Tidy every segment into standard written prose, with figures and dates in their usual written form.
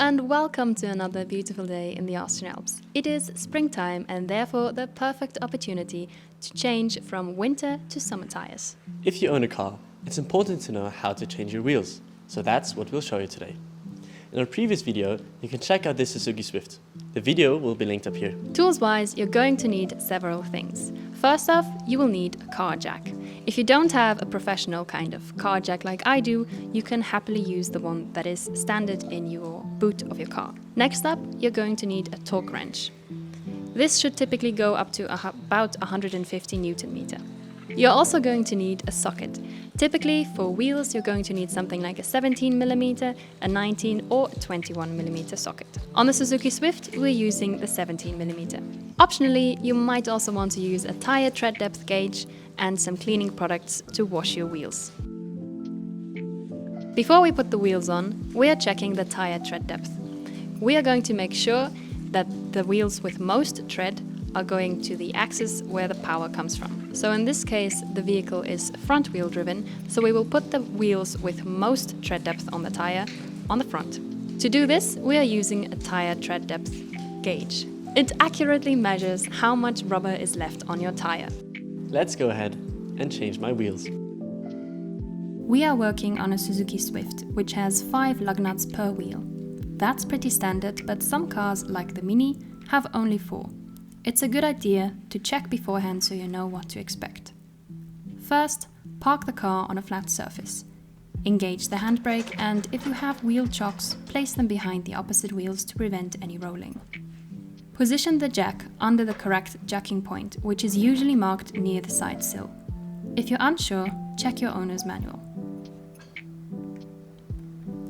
and welcome to another beautiful day in the Austrian Alps. It is springtime and therefore the perfect opportunity to change from winter to summer tires. If you own a car, it's important to know how to change your wheels, so that's what we'll show you today. In our previous video, you can check out this Suzuki Swift. The video will be linked up here. Tools-wise, you're going to need several things. First off, you will need a car jack. If you don't have a professional kind of car jack like I do, you can happily use the one that is standard in your boot of your car. Next up, you're going to need a torque wrench. This should typically go up to about 150 Newton meter. You're also going to need a socket. Typically, for wheels, you're going to need something like a 17mm, a 19 or 21mm socket. On the Suzuki Swift, we're using the 17mm. Optionally, you might also want to use a tire tread depth gauge and some cleaning products to wash your wheels. Before we put the wheels on, we are checking the tire tread depth. We are going to make sure that the wheels with most tread are going to the axis where the power comes from. So in this case, the vehicle is front wheel driven, so we will put the wheels with most tread depth on the tire on the front. To do this, we are using a tire tread depth gauge. It accurately measures how much rubber is left on your tire. Let's go ahead and change my wheels. We are working on a Suzuki Swift, which has 5 lug nuts per wheel. That's pretty standard, but some cars, like the Mini, have only 4. It's a good idea to check beforehand so you know what to expect. First, park the car on a flat surface. Engage the handbrake, and if you have wheel chocks, place them behind the opposite wheels to prevent any rolling. Position the jack under the correct jacking point, which is usually marked near the side sill. If you're unsure, check your owner's manual.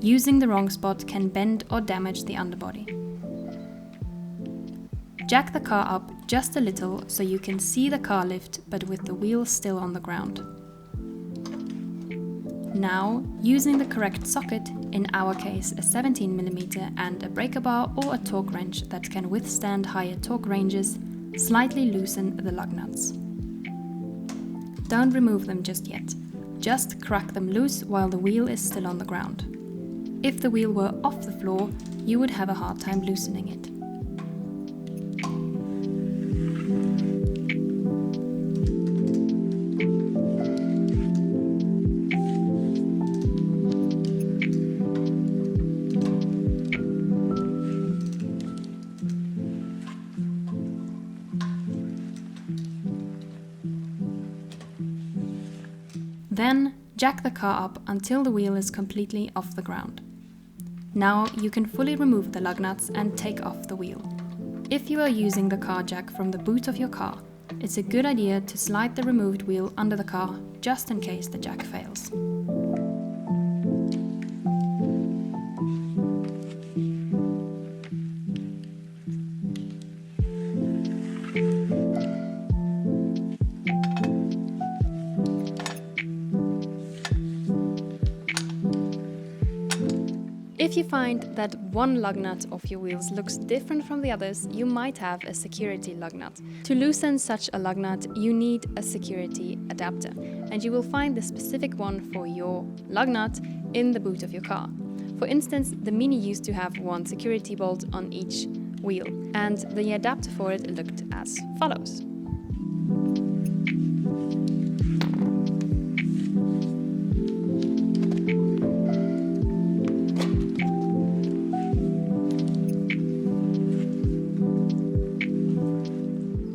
Using the wrong spot can bend or damage the underbody. Jack the car up just a little so you can see the car lift, but with the wheels still on the ground. Now, using the correct socket, in our case a 17mm and a breaker bar or a torque wrench that can withstand higher torque ranges, slightly loosen the lug nuts. Don't remove them just yet. Just crack them loose while the wheel is still on the ground. If the wheel were off the floor, you would have a hard time loosening it. Then, jack the car up until the wheel is completely off the ground. Now you can fully remove the lug nuts and take off the wheel. If you are using the car jack from the boot of your car, it's a good idea to slide the removed wheel under the car just in case the jack fails. If you find that one lug nut of your wheels looks different from the others, you might have a security lug nut. To loosen such a lug nut, you need a security adapter, and you will find the specific one for your lug nut in the boot of your car. For instance, the Mini used to have one security bolt on each wheel, and the adapter for it looked as follows.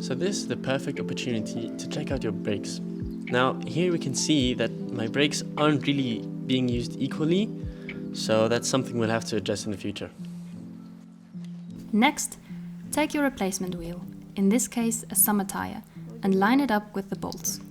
So this is the perfect opportunity to check out your brakes. Now here we can see that my brakes aren't really being used equally, so that's something we'll have to adjust in the future. Next, take your replacement wheel, in this case a summer tire, and line it up with the bolts.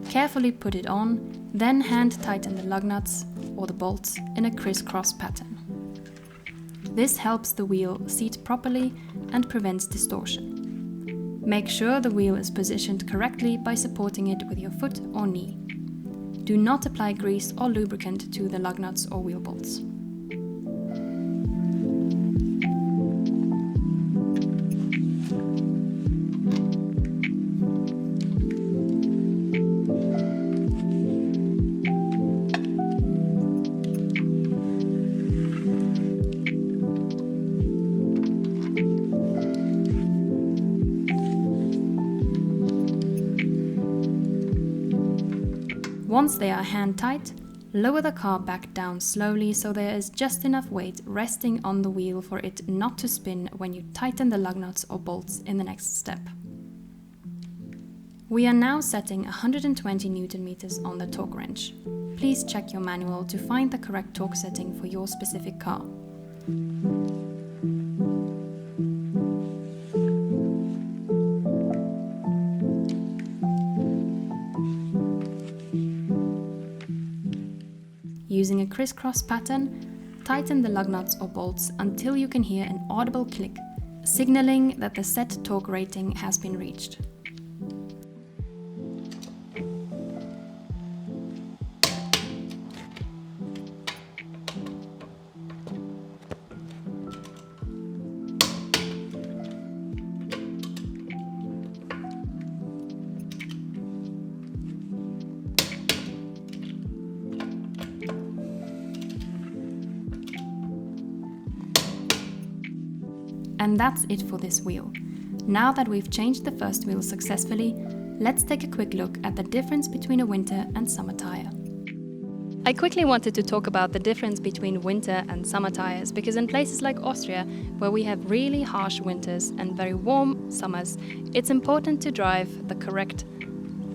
Carefully put it on, then hand tighten the lug nuts or the bolts in a crisscross pattern. This helps the wheel seat properly and prevents distortion. Make sure the wheel is positioned correctly by supporting it with your foot or knee. Do not apply grease or lubricant to the lug nuts or wheel bolts. Once they are hand tight, lower the car back down slowly so there is just enough weight resting on the wheel for it not to spin when you tighten the lug nuts or bolts in the next step. We are now setting 120 Nm on the torque wrench. Please check your manual to find the correct torque setting for your specific car. Using a crisscross pattern, tighten the lug nuts or bolts until you can hear an audible click, signaling that the set torque rating has been reached. And that's it for this wheel. Now that we've changed the first wheel successfully, let's take a quick look at the difference between a winter and summer tyre. I quickly wanted to talk about the difference between winter and summer tyres because in places like Austria, where we have really harsh winters and very warm summers, it's important to drive the correct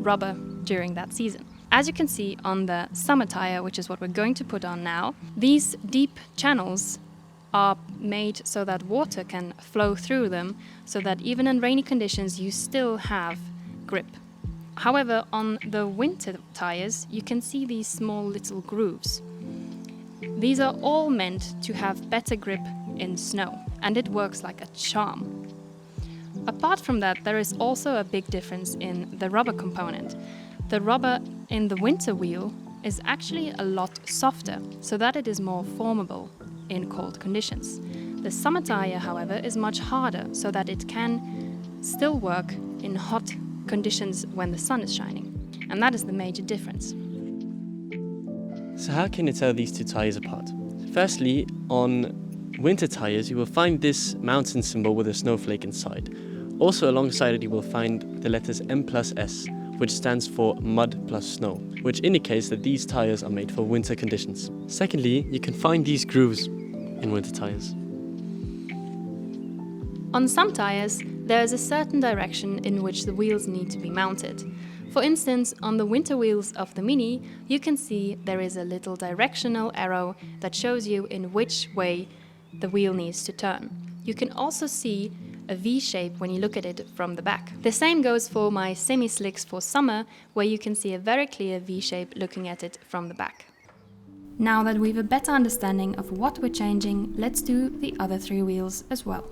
rubber during that season. As you can see on the summer tyre, which is what we're going to put on now, these deep channels are made so that water can flow through them, so that even in rainy conditions you still have grip. However, on the winter tires you can see these small little grooves. These are all meant to have better grip in snow, and it works like a charm. Apart from that, there is also a big difference in the rubber component. The rubber in the winter wheel is actually a lot softer, so that it is more formable in cold conditions. The summer tyre, however, is much harder, so that it can still work in hot conditions when the sun is shining. And that is the major difference. So how can you tell these two tyres apart? Firstly, on winter tyres you will find this mountain symbol with a snowflake inside. Also alongside it you will find the letters M plus S, which stands for mud plus snow, which indicates that these tyres are made for winter conditions. Secondly, you can find these grooves in winter tyres. On some tyres, there is a certain direction in which the wheels need to be mounted. For instance, on the winter wheels of the Mini, you can see there is a little directional arrow that shows you in which way the wheel needs to turn. You can also see a V shape when you look at it from the back. The same goes for my semi-slicks for summer, where you can see a very clear V shape looking at it from the back. Now that we've a better understanding of what we're changing, let's do the other three wheels as well.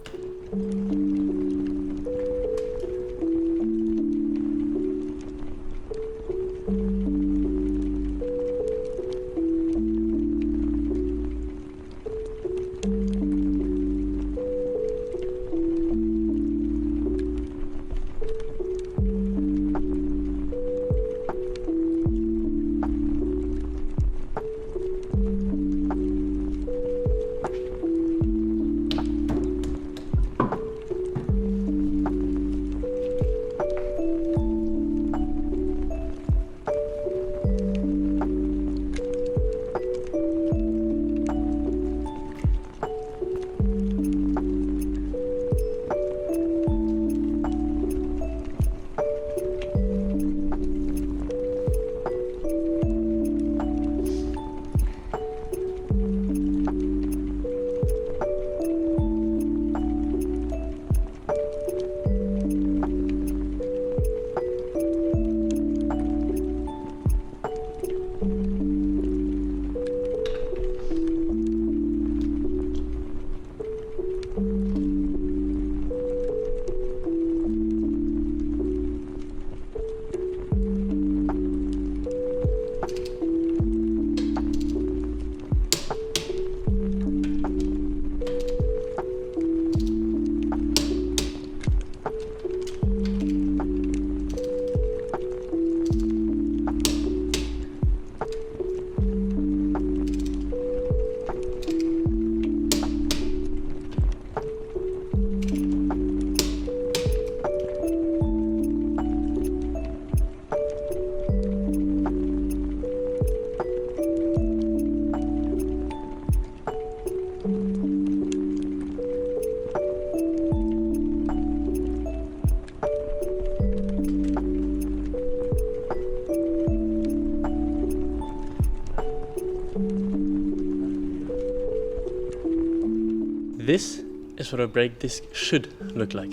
This is what a brake disc should look like.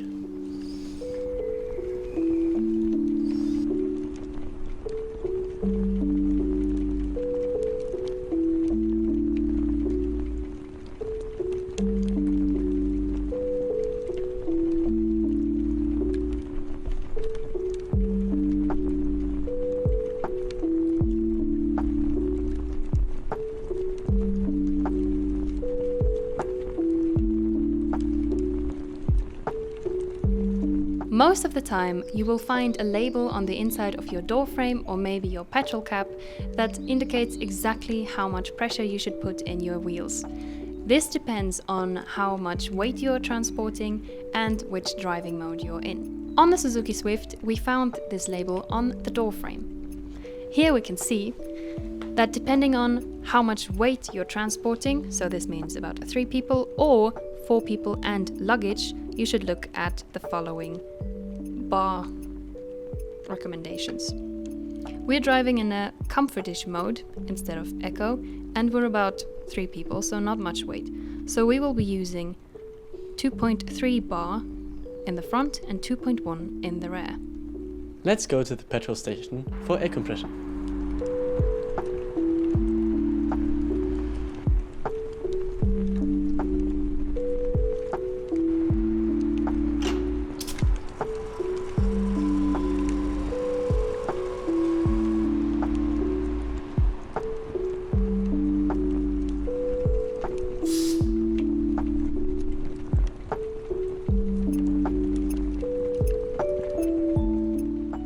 Most of the time, you will find a label on the inside of your door frame or maybe your petrol cap that indicates exactly how much pressure you should put in your wheels. This depends on how much weight you're transporting and which driving mode you're in. On the Suzuki Swift, we found this label on the door frame. Here we can see that depending on how much weight you're transporting, so this means about 3 people or 4 people and luggage, you should look at the following bar recommendations. We're driving in a comfortish mode instead of eco, and we're about 3 people, so not much weight. So we will be using 2.3 bar in the front and 2.1 in the rear. Let's go to the petrol station for air compression.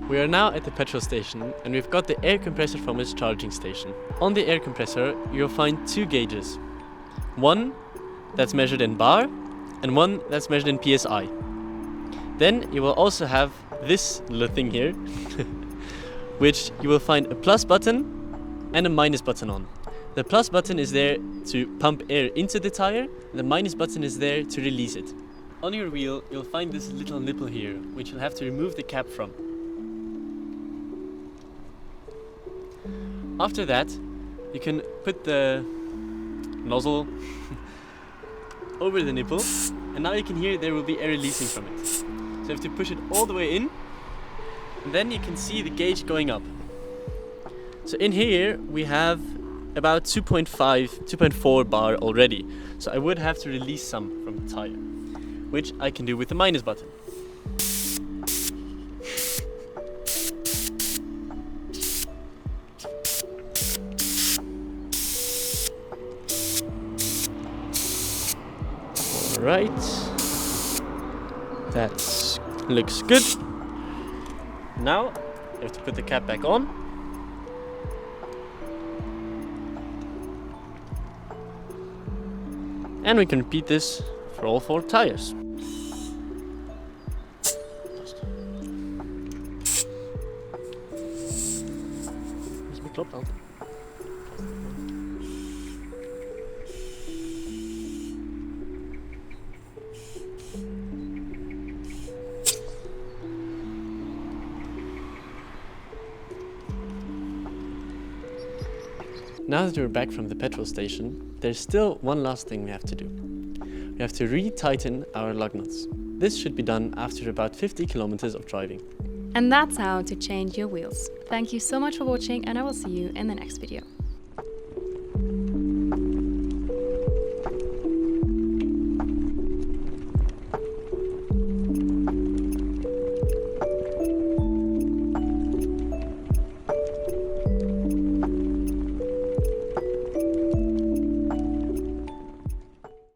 We are now at the petrol station and we've got the air compressor from its charging station. On the air compressor you'll find 2 gauges. One that's measured in bar and one that's measured in PSI. Then you will also have this little thing here which you will find a plus button and a minus button on. The plus button is there to pump air into the tire, the minus button is there to release it. On your wheel you'll find this little nipple here which you'll have to remove the cap from. After that, you can put the nozzle over the nipple, and now you can hear there will be air releasing from it. So you have to push it all the way in, and then you can see the gauge going up. So in here we have about 2.4 bar already. So I would have to release some from the tire, which I can do with the minus button. Right, that looks good. Now you have to put the cap back on. And we can repeat this for all 4 tires. Now that we're back from the petrol station, there's still one last thing we have to do. We have to retighten our lug nuts. This should be done after about 50 kilometers of driving. And that's how to change your wheels. Thank you so much for watching, and I will see you in the next video.